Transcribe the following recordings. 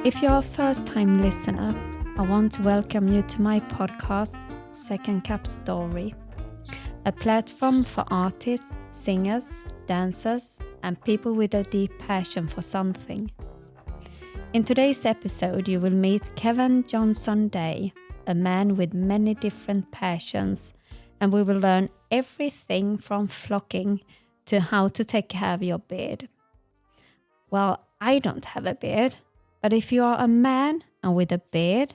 If you're a first-time listener, I want to welcome you to my podcast, Second Cup Story, a platform for artists, singers, dancers, and people with a deep passion for something. In today's episode, you will meet Kevan Johnson Day, a man with many different passions, and we will learn everything from flocking to how to take care of your beard. Well, I don't have a beard, but if you are a man and with a beard,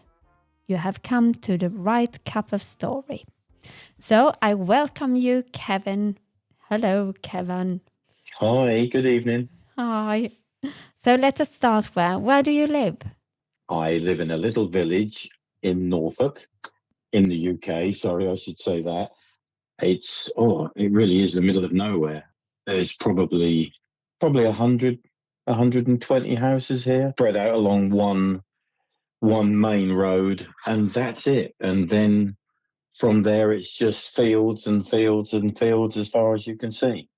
you have come to the right cup of story. So I welcome you, Kevan. Hello, Kevan. Hi, good evening. Hi. So let us start where do you live? I live in a little village in Norfolk, in the UK. Sorry, I should say that. It really is the middle of nowhere. There's probably 120 houses here, spread out along one main road, and that's it. And then from there, it's just fields and fields and fields as far as you can see.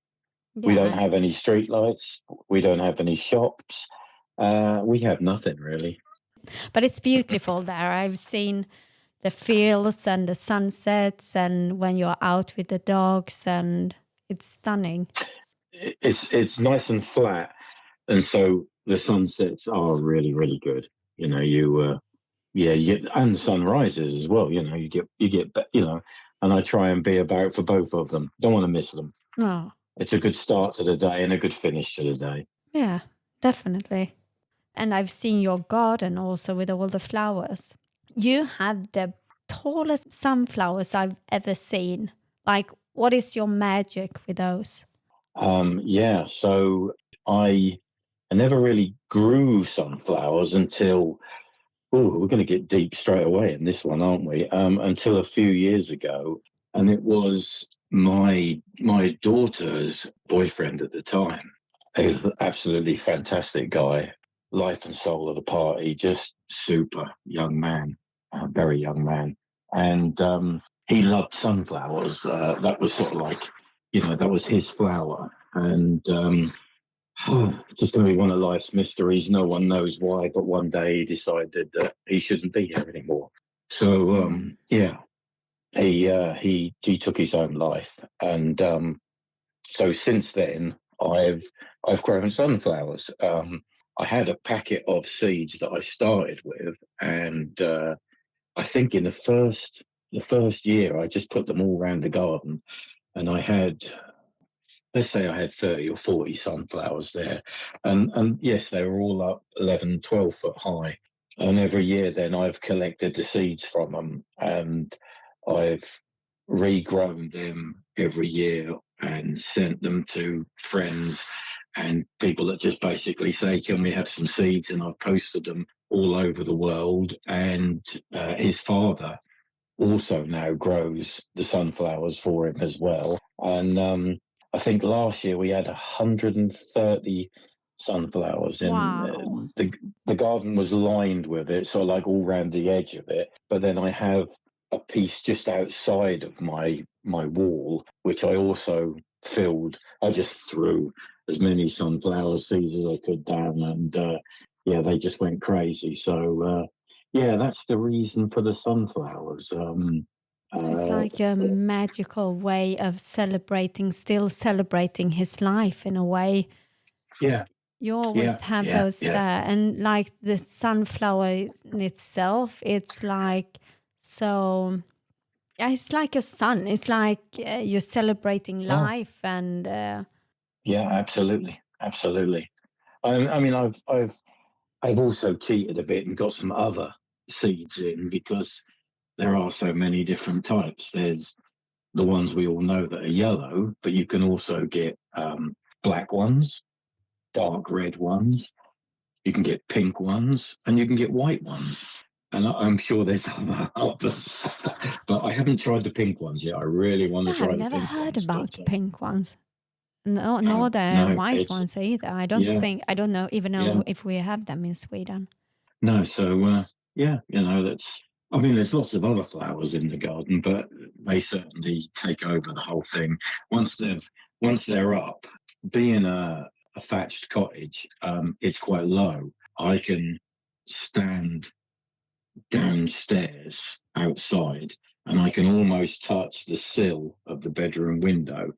We don't have any street lights. We don't have any shops. We have nothing really. But it's beautiful there. I've seen the fields and the sunsets and when you're out with the dogs, and it's stunning. It's nice and flat, and so the sunsets are really, really good. You know, and the sunrises as well. You know, and I try and be about for both of them. Don't want to miss them. Oh. It's a good start to the day and a good finish to the day. Yeah, definitely. And I've seen your garden also with all the flowers. You have the tallest sunflowers I've ever seen. Like, what is your magic with those? So I never really grew sunflowers until, we're going to get deep straight away in this one, aren't we? Until a few years ago, and it was my daughter's boyfriend at the time. He was an absolutely fantastic guy, life and soul of the party, just super young man, very young man. And he loved sunflowers. That was sort of like, that was his flower. And just going to be one of life's mysteries. No one knows why, but one day he decided that he shouldn't be here anymore. So, he took his own life. And so since then, I've grown sunflowers. I had a packet of seeds that I started with, and I think in the first year, I just put them all around the garden, and let's say I had 30 or 40 sunflowers there, and yes, they were all up 11, 12 foot high. And every year, then I've collected the seeds from them, and I've regrown them every year and sent them to friends and people that just basically say, can we have some seeds? And I've posted them all over the world. And his father also now grows the sunflowers for him as well. And I think last year we had 130 sunflowers in. Wow. The garden was lined with it, so like all round the edge of it. But then I have a piece just outside of my wall, which I also filled. I just threw as many sunflower seeds as I could down, and they just went crazy. So that's the reason for the sunflowers. It's like a magical way of still celebrating his life in a way. Yeah. You always have those there. And like the sunflower in itself, it's like it's like a sun. It's like you're celebrating life and... Yeah, absolutely. Absolutely. I mean, I've also cheated a bit and got some other seeds in because there are so many different types. There's the ones we all know that are yellow, but you can also get black ones, dark red ones. You can get pink ones, and you can get white ones. And I'm sure there's others, but I haven't tried the pink ones yet. I really want to try the pink ones. I've never heard about the pink ones. No, No, white ones either. I don't know if we have them in Sweden. No, so there's lots of other flowers in the garden, but they certainly take over the whole thing. Once they're up, being a thatched cottage, it's quite low. I can stand downstairs outside, and I can almost touch the sill of the bedroom window,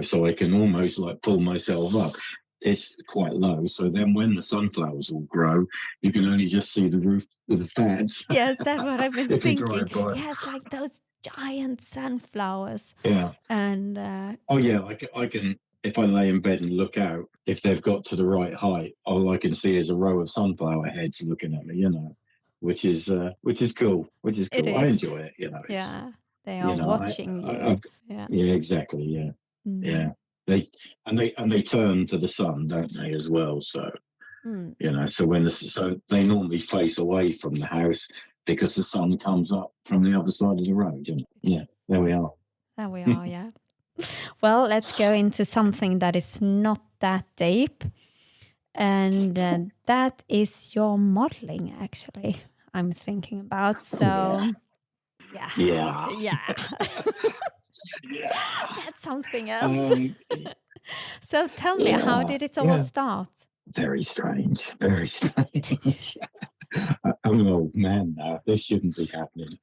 so I can almost like pull myself up. It's quite low, so then when the sunflowers will grow, you can only just see the roof of the fans. Yes, that's what I've been if you thinking. drive by. Yes, like those giant sunflowers. Yeah. And Oh yeah, I can. If I lay in bed and look out, if they've got to the right height, all I can see is a row of sunflower heads looking at me. Which is cool. Which is it cool. I is. enjoy it. It's Yeah, they are watching you. I've Yeah. yeah, exactly. Yeah, Mm. yeah. They turn to the sun, don't they, as well? So Mm. so so they normally face away from the house because the sun comes up from the other side of the road. Yeah, there we are. There we are, yeah. Well, let's go into something that is not that deep. And that is your modeling, actually, I'm thinking about. So, yeah. Yeah. Yeah. Yeah. That's something else. Um, So tell me, how yeah. did it all Yeah. start? Very strange. Very strange. I'm an old man now. This shouldn't be happening.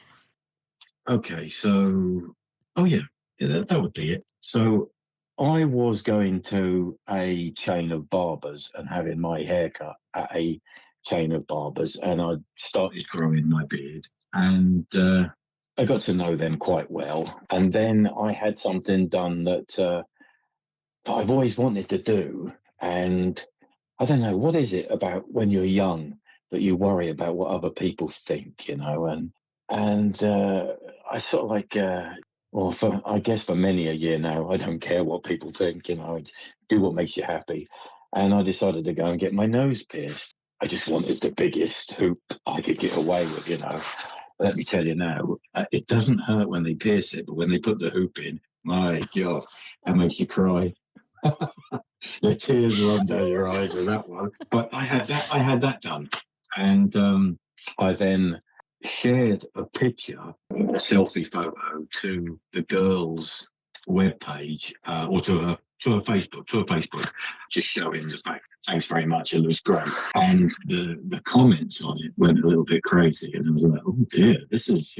Okay, so that would be it. So I was going to a chain of barbers and having my hair cut at a chain of barbers, and I started growing my beard, and I got to know them quite well. And then I had something done that I've always wanted to do, and I don't know, what is it about when you're young that you worry about what other people think, and I sort of like, well, I guess for many a year now, I don't care what people think, I do what makes you happy. And I decided to go and get my nose pierced. I just wanted the biggest hoop I could get away with. Let me tell you now, it doesn't hurt when they pierce it, but when they put the hoop in, my God, that makes you cry. The tears run down your eyes with that one. But I had that done, and I then shared a picture, a selfie photo, to the girl's webpage or to her Facebook, just showing the fact. Thanks very much. It was great, and the comments on it went a little bit crazy, and I was like, oh dear, this is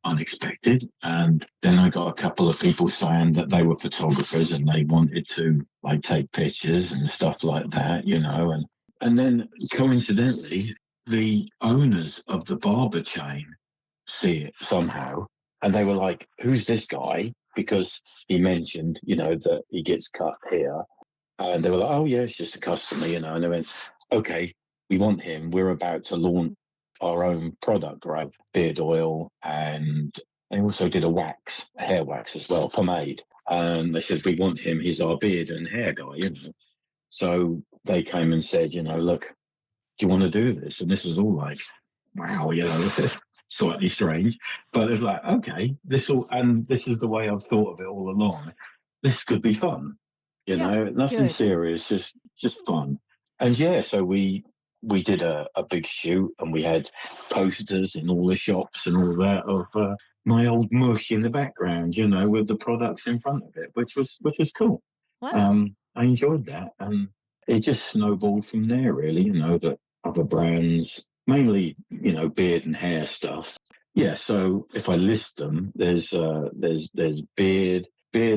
unexpected. And then I got a couple of people saying that they were photographers and they wanted to like take pictures and stuff like that, and then coincidentally, the owners of the barber chain see it somehow, and they were like, "Who's this guy?" Because he mentioned, that he gets cut here, and they were like, "Oh yeah, it's just a customer," And they went, "Okay, we want him. We're about to launch our own product, right? Beard oil, and they also did a hair wax as well, pomade." And they said, "We want him. He's our beard and hair guy." So they came and said, "Look, do you want to do this?" And this was all like, wow, slightly strange. But it's like, okay, this is the way I've thought of it all along. This could be fun, Yeah, nothing good. serious, just fun. And yeah, so we did a big shoot, and we had posters in all the shops and all that of my old mush in the background, with the products in front of it, which was cool. Wow. I enjoyed that, and it just snowballed from there, really. That other brands, mainly beard and hair stuff. Yeah, so if I list them, there's beard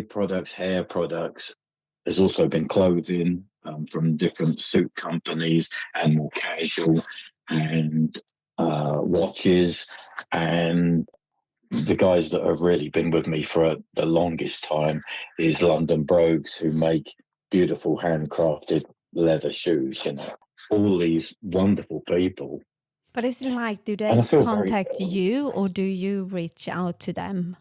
products, hair products. There's also been clothing from different suit companies and more casual, and watches, and the guys that have really been with me for the longest time is London Brogues, who make beautiful handcrafted leather shoes. All these wonderful people, But is it like, do and I they feel very. contact you or do you reach out to them?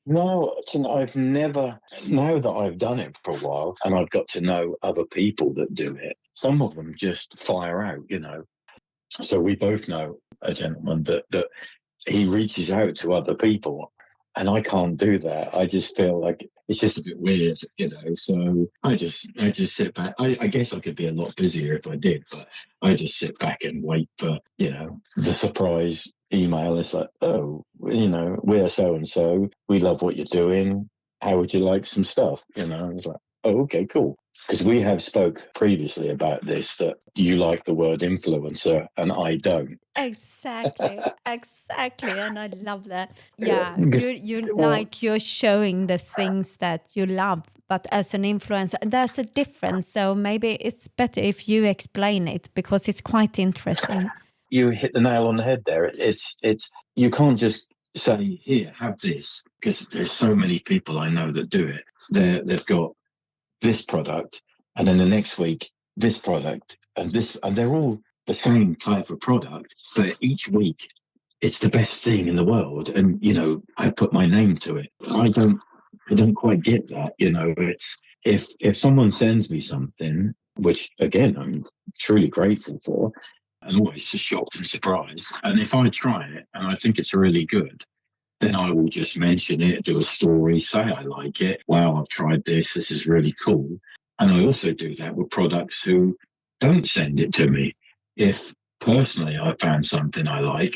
No, I've never. Now that I've done it for a while, and I've got to know other people that do it, some of them just fire out. So we both know a gentleman that he reaches out to other people, and I can't do that. I just feel like it's just a bit weird. So I just sit back. I guess I could be a lot busier if I did, but I just sit back and wait for the surprise email. It's like, oh, we're so and so. We love what you're doing. How would you like some stuff? It's like, Oh, okay, cool. Because we have spoke previously about this, that you like the word influencer and I don't. Exactly, and I love that. Yeah, Because, you well, like you're showing the things that you love, but as an influencer, there's a difference. So maybe it's better if you explain it because it's quite interesting. you hit the nail on the head there. It's you can't just say, here, have this, because there's so many people I know that do it. They've got this product, and then the next week this product, and this, and they're all the same type of product, but each week it's the best thing in the world, and I put my name to it. I don't quite get that. It's, if someone sends me something, which again I'm truly grateful for, and always just shocked and surprised, and if I try it and I think it's really good, then I will just mention it, do a story, say I like it. Wow, I've tried this. This is really cool. And I also do that with products who don't send it to me. If personally I found something I like,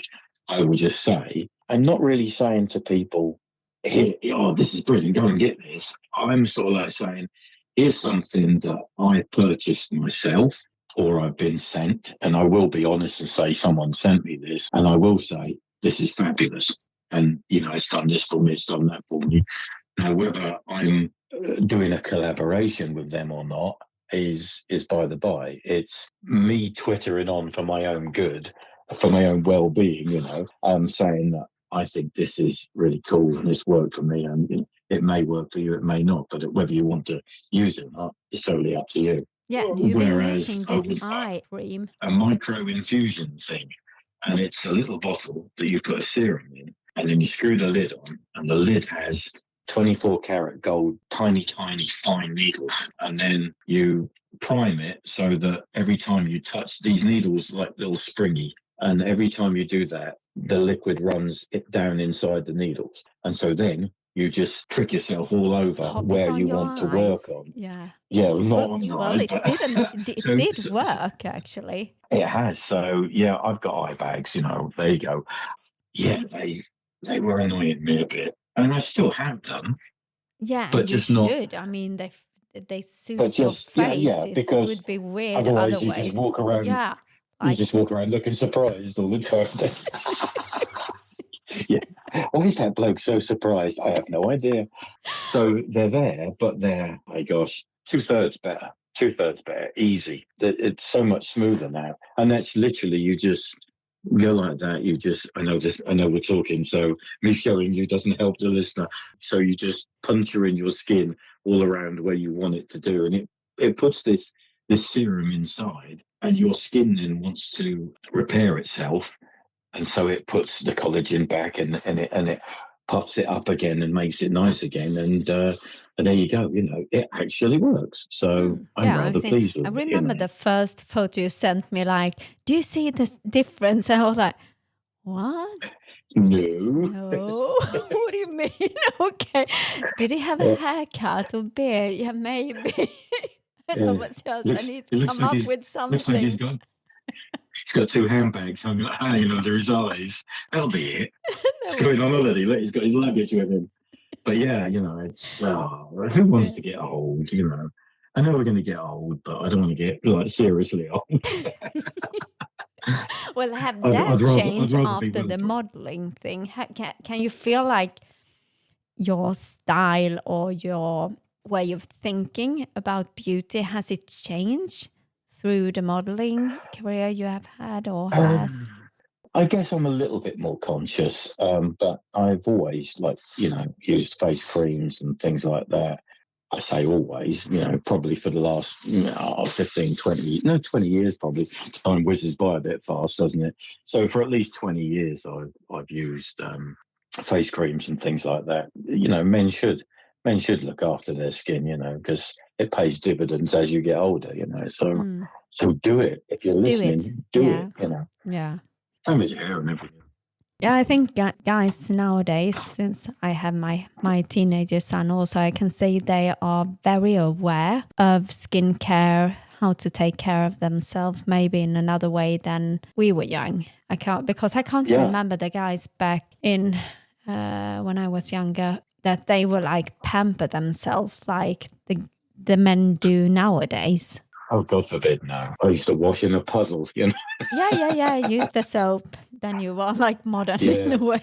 I will just say, I'm not really saying to people, here, oh, this is brilliant, go and get this. I'm sort of like saying, here's something that I've purchased myself or I've been sent. And I will be honest and say, someone sent me this. And I will say, this is fabulous. And, it's done this for me, it's done that for me. Now, whether I'm doing a collaboration with them or not is by the by. It's me twittering on for my own good, for my own well-being. I'm saying that I think this is really cool and it's worked for me, and it may work for you, it may not, but whether you want to use it or not is totally up to you. Yeah, and you've been Whereas using I this would eye cream. a micro infusion thing, and it's a little bottle that you put a serum in, and then you screw the lid on, and the lid has 24 karat gold, tiny, tiny, fine needles, and then you prime it so that every time you touch these needles, like little springy, and every time you do that, the liquid runs it down inside the needles, and so then you just prick yourself all over Pop it where on you your want to work eyes. on. Yeah. Yeah, not Well, on your well, eyes, it but didn't. It so, did so, work actually. it has. So yeah, I've got eye bags. There you go. Yeah, they were annoying me a bit, and I still have them, Yeah, but and you just not. should. I mean, they But suit your just yeah, face. It because would be weird otherwise you just otherwise. walk around. Yeah, You like just walk around looking surprised all the time. Yeah. Why is that bloke so surprised? I have no idea. So they're there, but they're, my gosh, two-thirds better. Two-thirds better. Easy. It's so much smoother now. And that's literally, you just go like that. You just, I know we're talking, so me showing you doesn't help the listener. So you just puncture in your skin all around where you want it to do. And it puts this serum inside, and your skin then wants to repair itself, and so it puts the collagen back, and it puffs it up again and makes it nice again, and there you go. It actually works. So I'm yeah, I've rather seen. pleased I with it. remember the first photo you sent me. Like, do you see this difference? And I was like, what? No, No, what do you mean? Okay, did he have a haircut or beard? Yeah, maybe. And I was just, I looks need to it looks come like up he's with looks like something. he's got two handbags hanging under his eyes. That'll be it. He's That would going on be. holiday. Look, he's got his luggage with him. But yeah, it's who wants Yeah. to get old? I know we're going to get old, but I don't want to get like seriously old. Well, have I'd, that I'd rather I'd changed rather be after well. the modeling thing? Can you feel like your style or your way of thinking about beauty, has it changed through the modeling career you have had or has? I guess I'm a little bit more conscious, but I've always used face creams and things like that. I say always, probably for the last 15, 20, no, 20 years probably. Time whizzes by a bit fast, doesn't it? So for at least 20 years, I've used face creams and things like that. Men should look after their skin, because it pays dividends as you get older, So Mm, so do it. If you're do it. listening, do Yeah. it. Yeah. Same with your hair and everything. Yeah, I think guys nowadays, since I have my teenager son also, I can say they are very aware of skincare, how to take care of themselves, maybe in another way than we were young. I can't Yeah. remember the guys back in when I was younger that they were like pamper themselves, like the men do nowadays. Oh, God forbid, no. I used to wash in a puddle, you know. Yeah. Use the soap. Then you are like modern in Yeah, a way.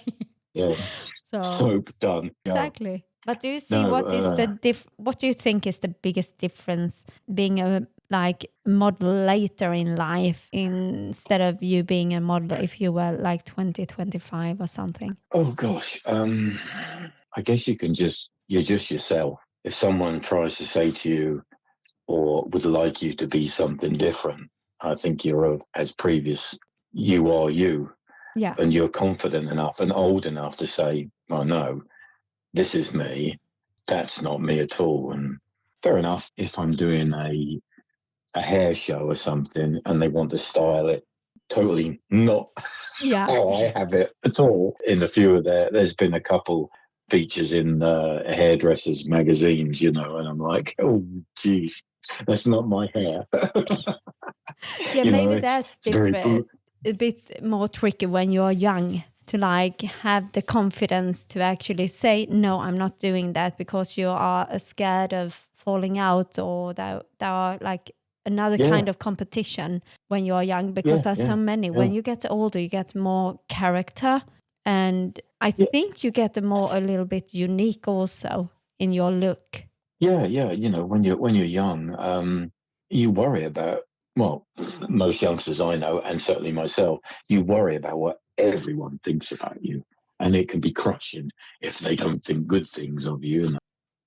yeah. So Soap done. No, exactly. But do you see no. what is what do you think is the biggest difference being a like model later in life instead of you being a model if you were like 20, 25 or something? Oh gosh. I guess you're just yourself. If someone tries to say to you or would like you to be something different, I think as previous. You are you, Yeah. and you're confident enough and old enough to say, "Oh no, this is me. That's not me at all." And fair enough. If I'm doing a hair show or something, and they want to style it totally not Yeah. how I have it at all. In a few of there's been a couple features in hairdressers magazines, you know, and I'm like, oh, geez, that's not my hair. Yeah, You know, maybe it's, that's it's very, different. A bit more tricky when you're young to like have the confidence to actually say, no, I'm not doing that because you are scared of falling out or there are like another kind yeah, of competition when you're young because yeah, there's so yeah, many. yeah, When you get older, you get more character and I yeah, think you get a little bit unique also in your look. yeah, yeah. You know, when you're young, you worry about, well, most youngsters I know, and certainly myself, you worry about what everyone thinks about you, and it can be crushing if they don't think good things of you.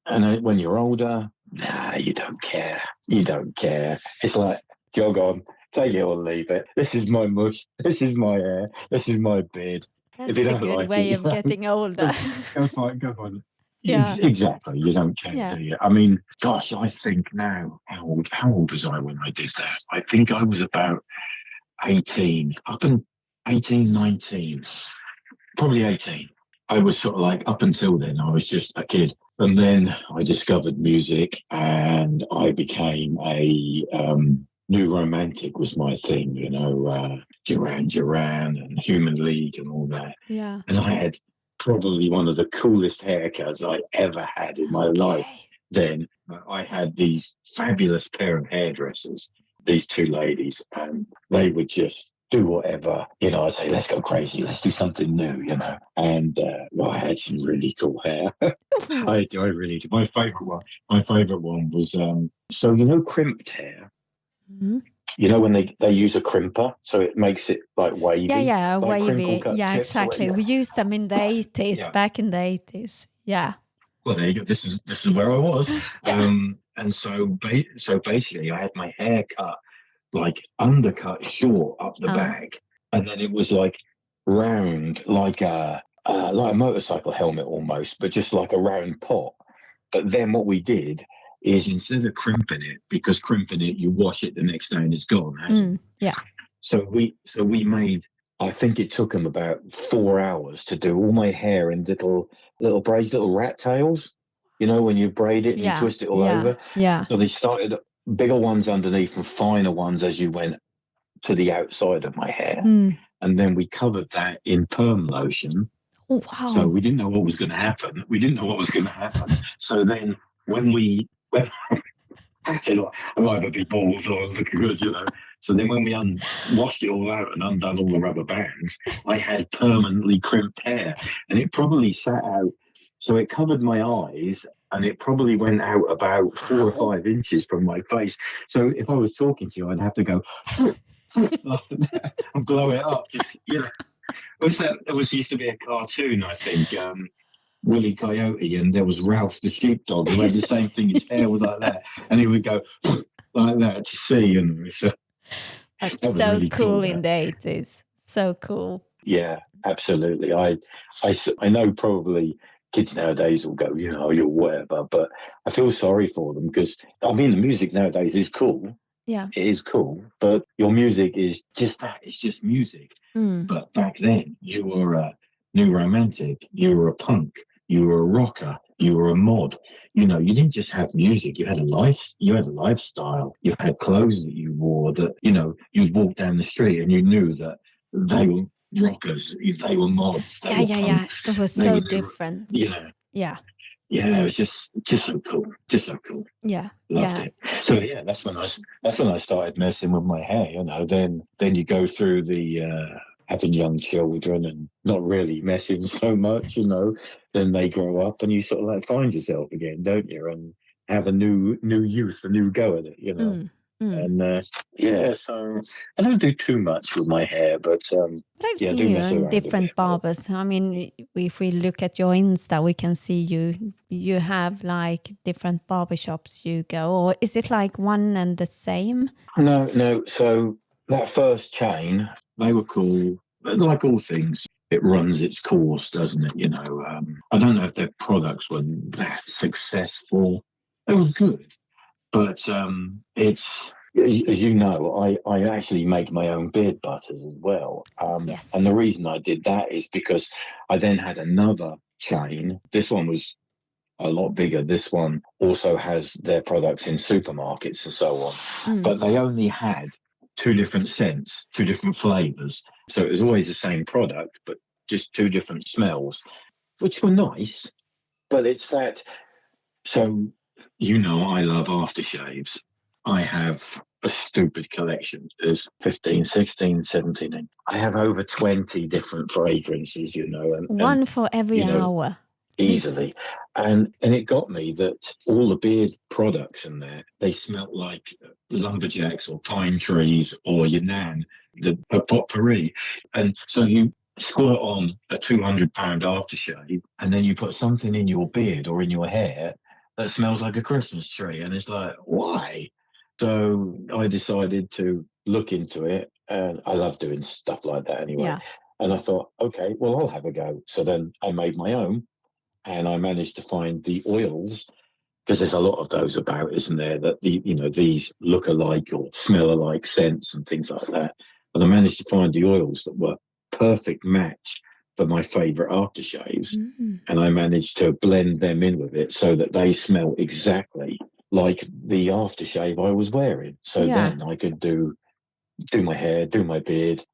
And when you're older, nah, you don't care. You don't care. It's like, jog on, take it or leave it. This is my mush. This is my hair. This is my beard. If That's you the don't good like it, way you of know, getting older. go for it. Yeah. Exactly. You don't care, Yeah. do you? I mean, gosh, I think now, how old was I when I did that? I think I was about 18, up in 18, 19, probably 18. I was sort of like, up until then, I was just a kid. And then I discovered music and I became new romantic was my thing, you know, Duran Duran and Human League and all that. Yeah. And I had probably one of the coolest haircuts I ever had in my life. Okay. Then I had these fabulous pair of hairdressers, these two ladies, and they would just do whatever, you know. I'd say, let's go crazy, let's do something new, you know. And well, I had some really cool hair. I really did. My favorite one was so you know, crimped hair. Mhm. You know when they use a crimper, so it makes it like wavy, Yeah, like crinkle wavy. cut Yeah, tips or what? exactly. Yeah, We used them in the 80s, yeah. back in the 80s. Yeah. Well, there you go. This is where I was. Yeah. And so basically, I had my hair cut like undercut short up the Uh, back, and then it was like round, like a motorcycle helmet almost, but just like a round pot. But then what we did is instead of crimping it, because crimping it, you wash it the next day and it's gone, hasn't it? yeah. So we made. I think it took them about 4 hours to do all my hair in little braids, little rat tails. You know, when you braid it and you Yeah. twist it all Yeah. over. Yeah. So they started bigger ones underneath and finer ones as you went to the outside of my hair. Mm. And then we covered that in perm lotion. Oh, So wow. we didn't know what was going to happen. We didn't know what was going to happen. So then when it'll either be bald or looking good, you know. So then when we washed it all out and undone all the rubber bands, I had permanently crimped hair. And it probably sat out, so it covered my eyes and it probably went out about 4 or 5 inches from my face. So if I was talking to you, I'd have to go and blow it up. Just, you know, there was used to be a cartoon, I think, Willie Coyote, and there was Ralph the sheepdog who had the same thing. His hair was like that, and he would go like that to see, and so That's that was so really cool. cool in That, the 80s. So cool. yeah, absolutely. I know probably kids nowadays will go, you know, you're whatever, but I feel sorry for them because I mean the music nowadays is cool. Yeah. It is cool, but your music is just that. It's just music. Mm. But back then, you were a new romantic, you were a punk, you were a rocker, you were a mod. You know, you didn't just have music, you had a life, you had a lifestyle, you had clothes that you wore that, you know, you'd walk down the street and you knew that they were rockers, they were mods, they Yeah, were yeah, yeah. punks, It was they so were, different. you know, Yeah. yeah, it was just so cool, just so cool. Yeah, Loved yeah. it. So yeah, that's when I started messing with my hair. Then you go through the having young children and not really messing so much. Then they grow up and you sort of like find yourself again, don't you? And have a new youth, a new go at it. Mm, mm. And yeah, so I don't do too much with my hair, but But I've yeah, I seen do you mess in around a bit different more. barbers. I mean, if we look at your Insta, we can see you have like different barbershops you go, or is it like one and the same? No, no. So that first chain, they were cool. But like all things, it runs its course, doesn't it? I don't know if their products were that successful. They were good, but as you know, I actually make my own beard butters as well. And the Yes. reason I did that is because I then had another chain. This one was a lot bigger. This one also has their products in supermarkets and so on, Mm. but they only had two different scents, two different flavors. So it was always the same product, but just two different smells, which were nice. But it's that, so I love aftershaves. I have a stupid collection. There's 15, 16, 17. I have over 20 different fragrances, and One for every you know, hour. It's easily. And it got me that all the beard products in there, they smelt like lumberjacks or pine trees or your nan, a potpourri. And so you squirt on a £200 aftershave and then you put something in your beard or in your hair that smells like a Christmas tree. And it's like, why? So I decided to look into it, and I love doing stuff like that anyway. yeah, And I thought, okay, well, I'll have a go. So then I made my own, and I managed to find the oils, because there's a lot of those about, isn't there? That these look alike or smell alike scents and things like that. And I managed to find the oils that were perfect match for my favourite aftershaves, mm. and I managed to blend them in with it so that they smell exactly like the aftershave I was wearing. So Yeah. then I could do my hair, do my beard,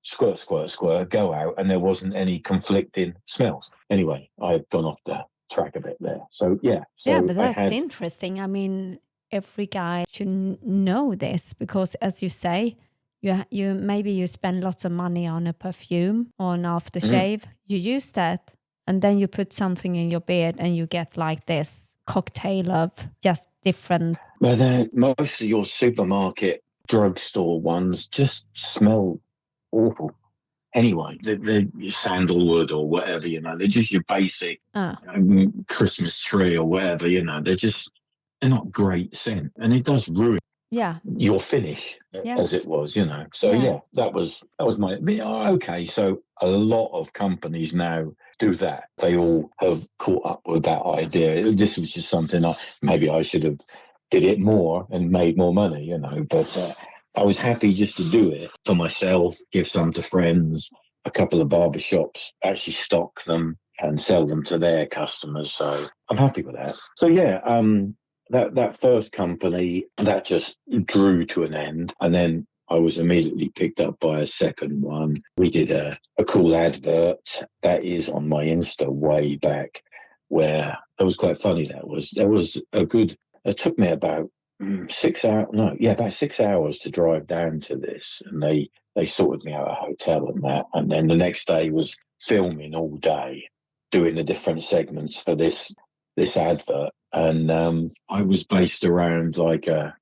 squirt, squirt, squirt, go out, and there wasn't any conflicting smells. Anyway, I had gone off the track a bit there. So yeah, Yeah, so but I that's had. interesting. I mean, every guy should know this because, as you say, you maybe you spend lots of money on a perfume or an Mm. aftershave. You use that, and then you put something in your beard, and you get like this cocktail of just different. But then most of your supermarket, drugstore ones just smell awful. Anyway, they're sandalwood or whatever, they're just your basic Christmas tree or whatever, they're not great scent. And it does ruin Yeah, your finish, yeah, as it was. So yeah. yeah, that was my okay. So a lot of companies now do that. They all have caught up with that idea. This was just something maybe I should have did it more and made more money, but I was happy just to do it for myself, give some to friends. A couple of barbershops actually stock them and sell them to their customers, so I'm happy with that. So yeah, that first company, that just drew to an end, and then I was immediately picked up by a second one. We did a cool advert that is on my Insta way back, where it was quite funny. There was a good. It took me about 6 hours. No, yeah, about 6 hours to drive down to this, and they sorted me out a hotel and that, and then the next day was filming all day, doing the different segments for this advert. And I was based around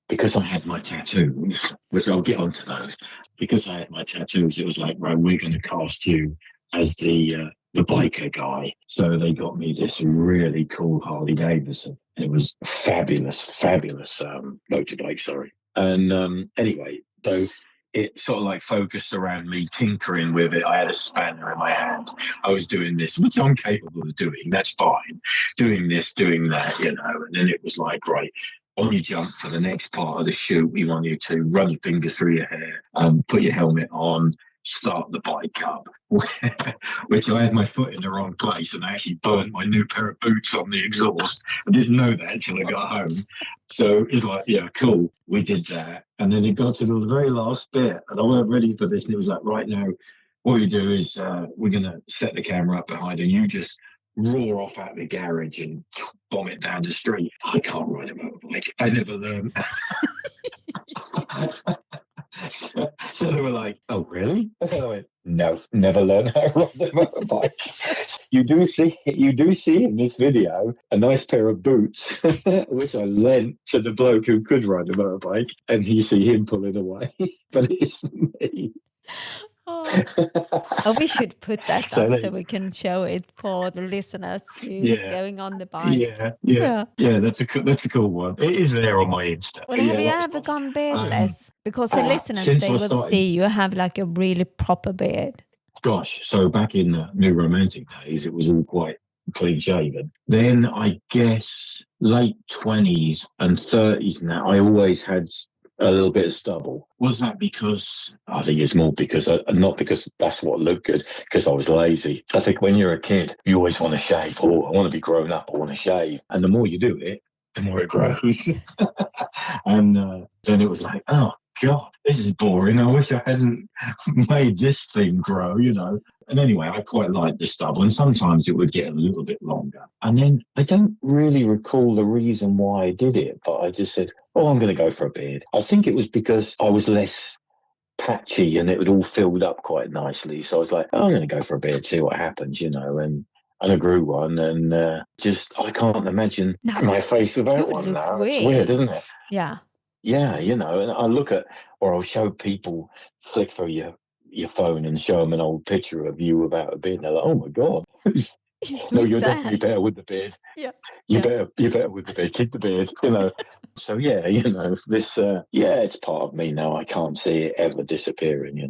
because I had my tattoos, which I'll get onto those. Because I had my tattoos, it was like, right, we're going to cast you as the biker guy. So they got me this really cool Harley Davidson. It was fabulous, fabulous motorbike. Sorry. And anyway, so it sort of like focused around me tinkering with it. I had a spanner in my hand. I was doing this, which I'm capable of doing. That's fine. Doing this, doing that, and then it was like, right, on you jump for the next part of the shoot, we want you to run your fingers through your hair, put your helmet on, start the bike up, which I had my foot in the wrong place and I actually burnt my new pair of boots on the exhaust. I didn't know that until I got home. So it's like, yeah, cool. We did that. And then it got to the very last bit and I wasn't ready for this. And it was like, right now, what you do is we're going to set the camera up behind and you just roar off out the garage and vomit down the street. I can't ride a motorbike. I never learned. So they were like, "Oh, really?" And I went, "No, never learned how to ride a motorbike." You do see in this video a nice pair of boots, which I lent to the bloke who could ride a motorbike, and you see him pulling away, but it's me. Oh. Oh, we should put that So up so we can show it for the listeners who yeah, going on the bike. yeah. That's a cool one. It is there on my Insta. Well, have Yeah, you that was ever fun. gone beardless? Because the listeners, Since they I will started, see you have like a really proper beard. gosh, so back in the New Romantic days, it was all quite clean shaven. Then I guess late 20s and 30s now, I always had a little bit of stubble. Was that because I think it's more because not because that's what looked good, because I was lazy. I think when you're a kid, you always want to shave. Oh, I want to be grown up. I want to shave. And the more you do it, the more it grows. And then it was like, oh, God, this is boring. I wish I hadn't made this thing grow, And anyway, I quite liked the stubble, and sometimes it would get a little bit longer. And then I don't really recall the reason why I did it, but I just said, oh, I'm going to go for a beard. I think it was because I was less patchy and it would all filled up quite nicely. So I was like, oh, I'm going to go for a beard, see what happens, and I grew one, and I can't imagine my face You without would one look now. It's weird. weird, isn't it? Yeah. Yeah, and I look at, or I'll show people, flick through your phone and show them an old picture of you without a beard. And they're like, oh my God. No, Who's you're that? definitely better with the beard. Yeah. You're better with the beard. Keep the beard. So yeah, this it's part of me now. I can't see it ever disappearing.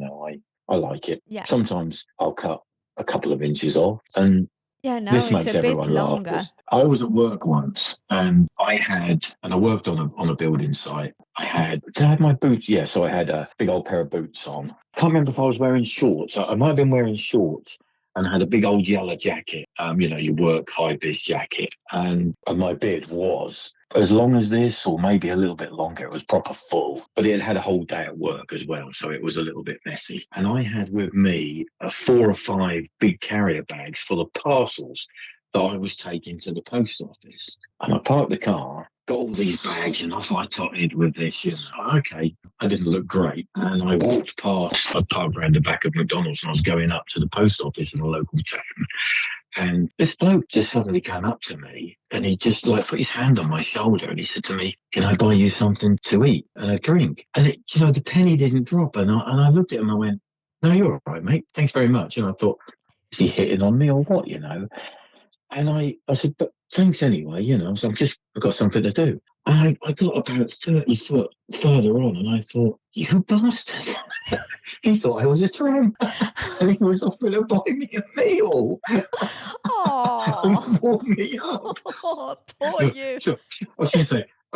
I like it. Yeah. Sometimes I'll cut a couple of inches off, and Yeah, now this it's makes a bit everyone laugh. longer. I was at work once, and I worked on a building site. Did I have my boots? Yeah, so I had a big old pair of boots on. Can't remember if I was wearing shorts. I might have been wearing shorts, and I had a big old yellow jacket. Your work high-vis jacket, and my beard was as long as this, or maybe a little bit longer. It was proper full, but it had a whole day at work as well, so it was a little bit messy. And I had with me 4 or 5 big carrier bags full of parcels that I was taking to the post office. And I parked the car, got all these bags, and off I totted with this. Okay, I didn't look great. And I walked past, I parked around the back of McDonald's, and I was going up to the post office in a local town. And this bloke just suddenly came up to me, and he just put his hand on my shoulder, and he said to me, "Can I buy you something to eat and a drink?" And the penny didn't drop, and I looked at him, and I went, "No, you're all right, mate. Thanks very much." And I thought, is he hitting on me or what? And I said, "But thanks anyway, so I've got something to do." And I got about 30 foot further on, and I thought, you bastard. He thought I was a tramp, and he was offering to buy me a meal. Oh, Warm me up. poor you. So, I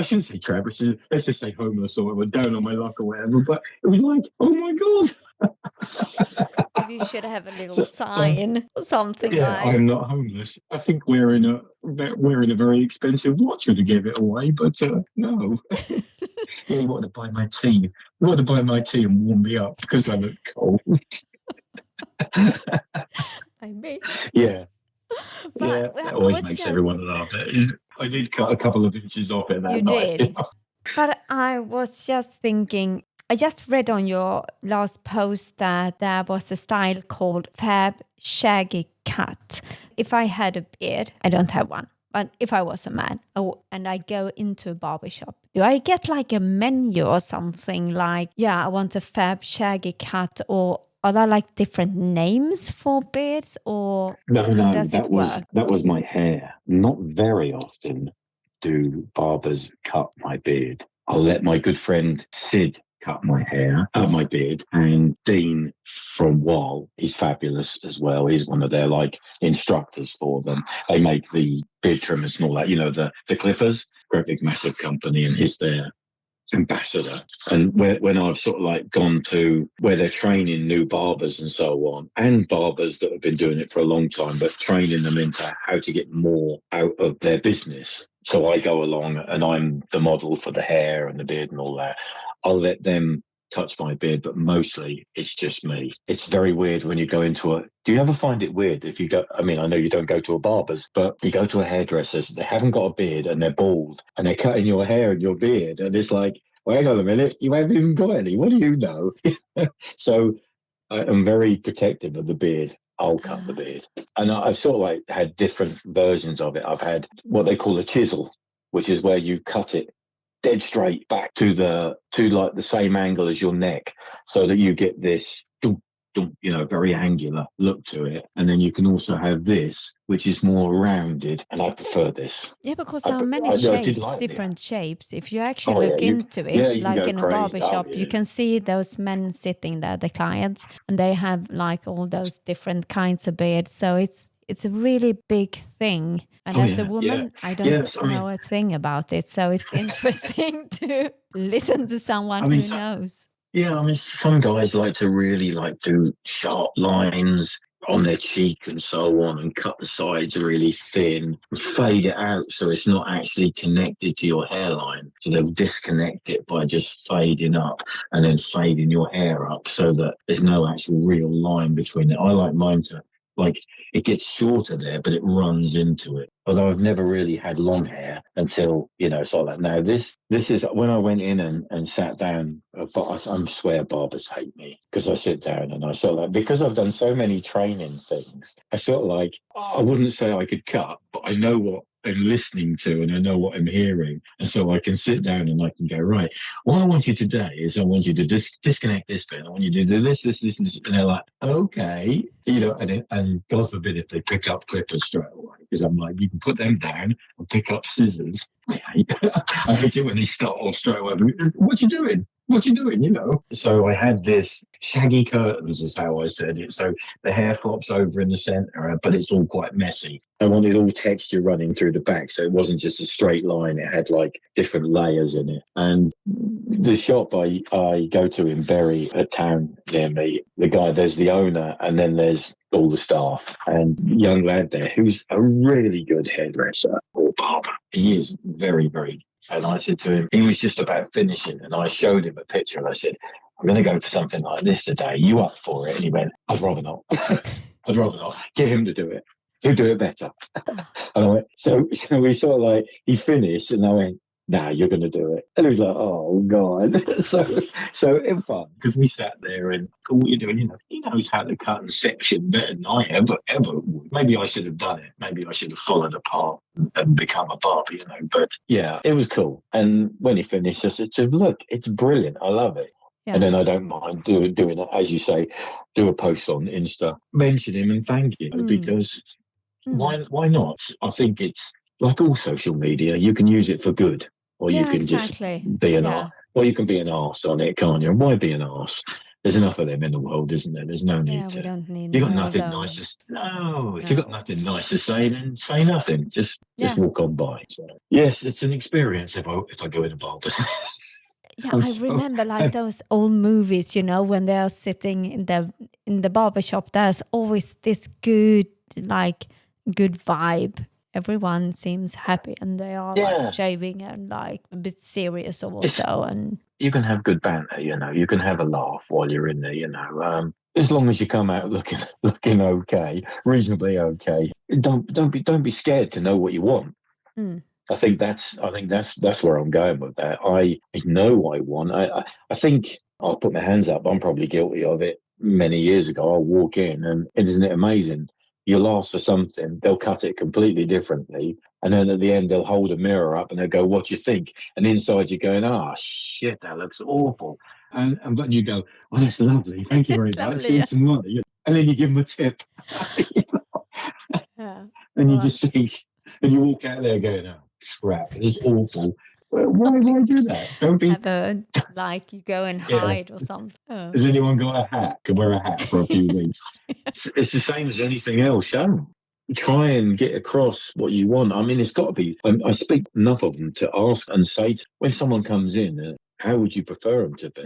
shouldn't say tramp. Let's just say homeless or down on my luck or whatever. But it was like, oh my God. Maybe you should have a little sign or something like. I'm not homeless. I think wearing a very expensive watch would give it away, but no. You want to buy my tea. You want to buy my tea and warm me up because I look cold. Maybe. Yeah. But That always makes everyone laugh. I did cut a couple of inches off it that you night. did. But I was just thinking, I just read on your last post that there was a style called Fab Shaggy Cut. If I had a beard, I don't have one, but if I was a man and I go into a barbershop, do I get like a menu or something like, I want a Fab Shaggy Cut, or are there like different names for beards, or how does it work? That was my hair. Not very often do barbers cut my beard. I'll let my good friend Sid cut my beard, and Dean from Wall, he's fabulous as well. He's one of their instructors for them. They make the beard trimmers and all that, the clippers, great big massive company, and he's their ambassador. And when I've sort of gone to where they're training new barbers and so on, and barbers that have been doing it for a long time, but training them into how to get more out of their business. So I go along and I'm the model for the hair and the beard and all that. I'll let them touch my beard, but mostly it's just me. It's very weird when you go into a... Do you ever find it weird if you go... I mean, I know you don't go to a barber's, but you go to a hairdresser's, they haven't got a beard and they're bald and they're cutting your hair and your beard. And it's like, well, hang on a minute, you haven't even got any. What do you know? So I am very protective of the beard. I'll cut the beard. And I've sort of like had different versions of it. I've had what they call a chisel, which is where you cut it dead straight back to like the same angle as your neck, so that you get this, very angular look to it. And then you can also have this, which is more rounded, and I prefer this. Yeah, because there are many shapes, different shapes. If you actually look into it, like in a barbershop, you can see those men sitting there, the clients, and they have like all those different kinds of beards. So it's a really big thing. And as a woman, I don't know a thing about it. So it's interesting to listen to someone who knows. Yeah, I mean, some guys like to really like do sharp lines on their cheek and so on, and cut the sides really thin, and fade it out so it's not actually connected to your hairline. So they'll disconnect it by just fading up and then fading your hair up so that there's no actual real line between it. I like mine to, like, it gets shorter there, but it runs into it. Although I've never really had long hair until, sort of like, now this is when I went in and sat down, but I swear barbers hate me because I sit down and I sort of like, because I've done so many training things, I sort of like, I wouldn't say I could cut, but I know what I'm listening to and I know what I'm hearing. And so I can sit down and I can go, right, what I want you today is I want you to disconnect this bit. I want you to do this, this, this, and this. And they're like, okay. And God forbid if they pick up clippers straight away, because I'm like, you can put them down and pick up scissors. I hate it when they start off straight away. What you doing? What you doing? So I had this shaggy curtains, is how I said it. So the hair flops over in the centre, but it's all quite messy. I wanted all texture running through the back, so it wasn't just a straight line. It had like different layers in it. And the shop I go to in Bury, a town near me, there's the owner, and then there's all the staff, and young lad there who's a really good hairdresser or barber. He is very, very. And I said to him, he was just about finishing, and I showed him a picture, and I said, I'm going to go for something like this today. You up for it? And he went, I'd rather not. I'd rather not. Get him to do it. He'll do it better. And I went, so we sort of like, he finished, and I went, nah, you're going to do it. And he was like, oh, God. so it was fun, because we sat there and, what are you doing? He knows how to cut and section better than I ever would. Maybe I should have done it. Maybe I should have followed a path and become a barber, But yeah, it was cool. And when he finished, I said to him, look, it's brilliant. I love it. Yeah. And then I don't mind doing it, as you say, do a post on Insta, mention him and thank him, because why not? I think it's like all social media. You can use it for good, or you can just be an arse. Or you can be an arse on it, can't you? And why be an arse? There's enough of them in the world, isn't there? There's no need to. We don't need. You got nothing nice to. No, if you got nothing nice to say, then say nothing. Just walk on by. So, yes, it's an experience if I go in a barber. Yeah, I remember like those old movies, when they are sitting in the barbershop. There's always this good vibe. Everyone seems happy, and they are like shaving and like a bit serious also. And you can have good banter, You can have a laugh while you're in there, As long as you come out looking okay, reasonably okay. Don't be scared to know what you want. I think that's where I'm going with that. I know what I want. I think I'll put my hands up. I'm probably guilty of it. Many years ago, I'll walk in, and isn't it amazing? You'll ask for something, they'll cut it completely differently, and then at the end they'll hold a mirror up and they'll go, "What do you think?" And inside you're going, "Ah, shit, that looks awful." And then you go, "Oh, that's lovely. Thank you very much. Here's some money." And then you give them a tip. And you just think, and you walk out there going, "Oh, crap, it's awful." Why do that? Don't be like you go and hide or something. Oh. Has anyone got a hat? Can wear a hat for a few weeks. It's the same as anything else. Try and get across what you want. I mean, it's got to be. I speak enough of them to ask and say when someone comes in, how would you prefer them to be?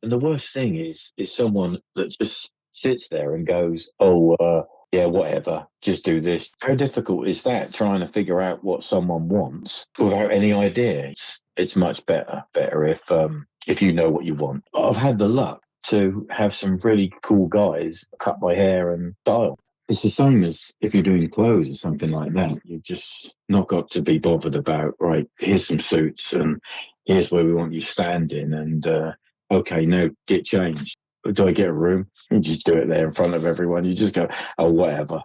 And the worst thing is someone that just sits there and goes, "Oh, yeah, whatever, just do this." How difficult is that, trying to figure out what someone wants without any idea? It's much better if if you know what you want. I've had the luck to have some really cool guys cut my hair and style. It's the same as if you're doing clothes or something like that. You've just not got to be bothered about, right, here's some suits and here's where we want you standing. And okay, now get changed. Do I get a room? You just do it there in front of everyone. You just go, oh, whatever,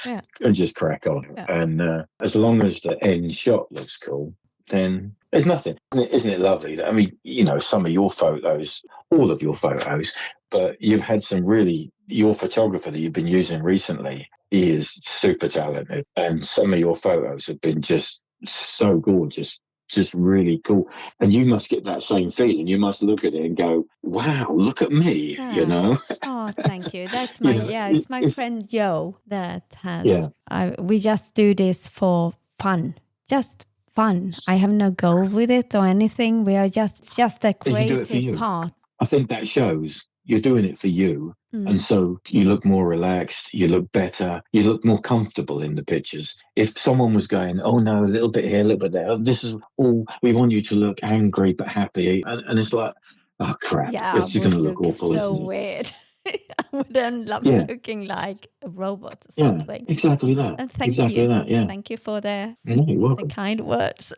Yeah. and just crack on. Yeah. And as long as the end shot looks cool, then there's nothing. Isn't it lovely? I mean, some of your photos, all of your photos, but you've had some really, your photographer that you've been using recently, he is super talented. And some of your photos have been just so gorgeous, just really cool. And you must get that same feeling. You must look at it and go, wow, look at me, Oh, thank you. That's You it's my friend Joe that yeah. has, we just do this for fun, just fun. I have no goal with it or anything. We are it's just a You do it for creative you. part. I think that shows you're doing it for you. Mm. And so you look more relaxed, you look better, you look more comfortable in the pictures. If someone was going, oh no, a little bit here, a little bit there, this is all, we want you to look angry but happy. And it's like, oh crap, Yeah, I it's just going would to look look awful, so isn't it? weird. I wouldn't love Yeah, looking like a robot or yeah, something. exactly that. And thank Exactly you. that, yeah. Thank you for No, you're the welcome. kind words.